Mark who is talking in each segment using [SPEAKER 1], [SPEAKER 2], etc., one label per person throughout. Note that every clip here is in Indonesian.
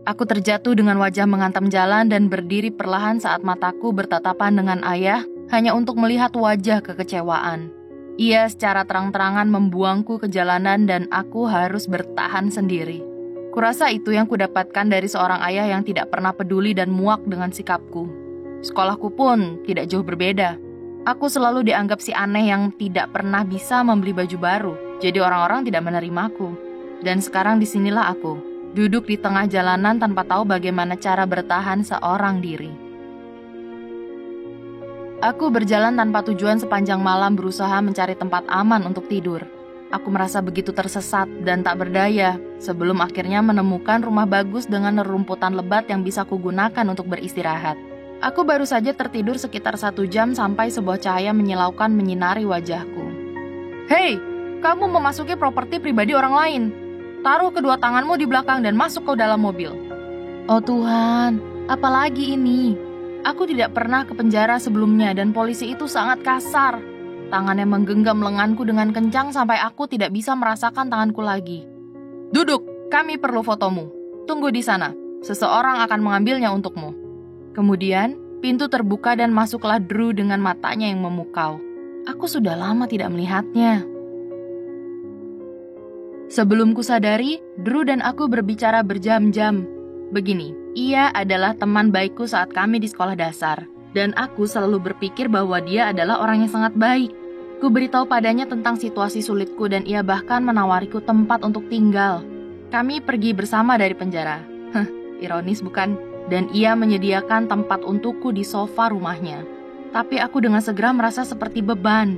[SPEAKER 1] Aku terjatuh dengan wajah menghantam jalan dan berdiri perlahan saat mataku bertatapan dengan ayah hanya untuk melihat wajah kekecewaan. Ia secara terang-terangan membuangku ke jalanan dan aku harus bertahan sendiri. Kurasa itu yang kudapatkan dari seorang ayah yang tidak pernah peduli dan muak dengan sikapku. Sekolahku pun tidak jauh berbeda. Aku selalu dianggap si aneh yang tidak pernah bisa membeli baju baru, jadi orang-orang tidak menerimaku. Dan sekarang disinilah aku, duduk di tengah jalanan tanpa tahu bagaimana cara bertahan seorang diri. Aku berjalan tanpa tujuan sepanjang malam berusaha mencari tempat aman untuk tidur. Aku merasa begitu tersesat dan tak berdaya sebelum akhirnya menemukan rumah bagus dengan rerumputan lebat yang bisa kugunakan untuk beristirahat. Aku baru saja tertidur sekitar 1 jam sampai sebuah cahaya menyilaukan menyinari wajahku. Hei, kamu memasuki properti pribadi orang lain. Taruh kedua tanganmu di belakang dan masuk ke dalam mobil. Oh Tuhan, apalagi ini? Aku tidak pernah ke penjara sebelumnya dan polisi itu sangat kasar. Tangannya menggenggam lenganku dengan kencang sampai aku tidak bisa merasakan tanganku lagi. Duduk, kami perlu fotomu. Tunggu di sana, seseorang akan mengambilnya untukmu. Kemudian, pintu terbuka dan masuklah Drew dengan matanya yang memukau. Aku sudah lama tidak melihatnya. Sebelum kusadari, Drew dan aku berbicara berjam-jam. Begini, ia adalah teman baikku saat kami di sekolah dasar. Dan aku selalu berpikir bahwa dia adalah orang yang sangat baik. Ku beritahu padanya tentang situasi sulitku dan ia bahkan menawariku tempat untuk tinggal. Kami pergi bersama dari penjara. Ironis bukan? Dan ia menyediakan tempat untukku di sofa rumahnya. Tapi aku dengan segera merasa seperti beban.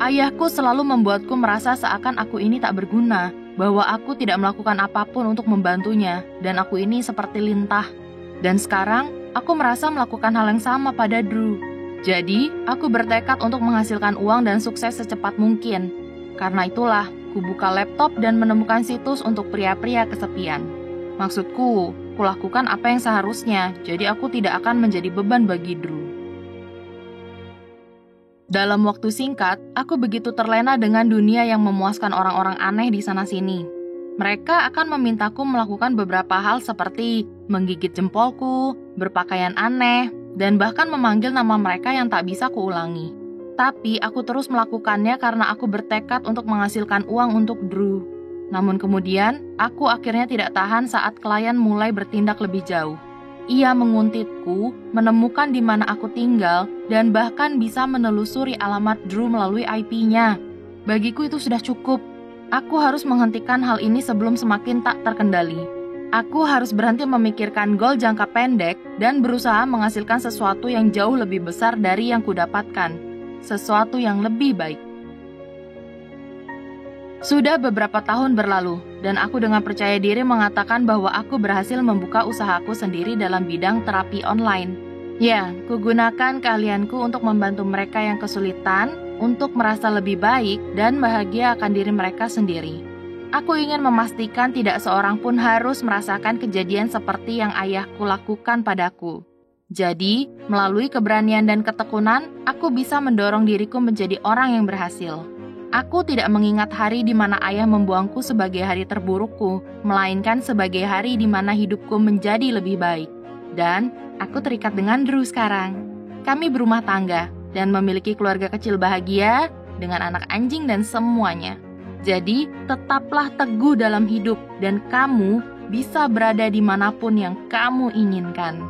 [SPEAKER 1] Ayahku selalu membuatku merasa seakan aku ini tak berguna, bahwa aku tidak melakukan apapun untuk membantunya, dan aku ini seperti lintah. Dan sekarang, aku merasa melakukan hal yang sama pada Drew. Jadi, aku bertekad untuk menghasilkan uang dan sukses secepat mungkin. Karena itulah, ku buka laptop dan menemukan situs untuk pria-pria kesepian. Maksudku, kulakukan apa yang seharusnya, jadi aku tidak akan menjadi beban bagi Drew. Dalam waktu singkat, aku begitu terlena dengan dunia yang memuaskan orang-orang aneh di sana-sini. Mereka akan memintaku melakukan beberapa hal seperti menggigit jempolku, berpakaian aneh, dan bahkan memanggil nama mereka yang tak bisa kuulangi. Tapi aku terus melakukannya karena aku bertekad untuk menghasilkan uang untuk Drew. Namun kemudian, aku akhirnya tidak tahan saat klien mulai bertindak lebih jauh. Ia menguntitku, menemukan di mana aku tinggal, dan bahkan bisa menelusuri alamat Drew melalui IP-nya. Bagiku itu sudah cukup. Aku harus menghentikan hal ini sebelum semakin tak terkendali. Aku harus berhenti memikirkan goal jangka pendek dan berusaha menghasilkan sesuatu yang jauh lebih besar dari yang kudapatkan. Sesuatu yang lebih baik. Sudah beberapa tahun berlalu, dan aku dengan percaya diri mengatakan bahwa aku berhasil membuka usahaku sendiri dalam bidang terapi online. Ya, kugunakan keahlianku untuk membantu mereka yang kesulitan, untuk merasa lebih baik dan bahagia akan diri mereka sendiri. Aku ingin memastikan tidak seorang pun harus merasakan kejadian seperti yang ayahku lakukan padaku. Jadi, melalui keberanian dan ketekunan, aku bisa mendorong diriku menjadi orang yang berhasil. Aku tidak mengingat hari di mana ayah membuangku sebagai hari terburukku, melainkan sebagai hari di mana hidupku menjadi lebih baik. Dan aku terikat dengan Drew sekarang. Kami berumah tangga dan memiliki keluarga kecil bahagia dengan anak anjing dan semuanya. Jadi, tetaplah teguh dalam hidup dan kamu bisa berada dimanapun yang kamu inginkan.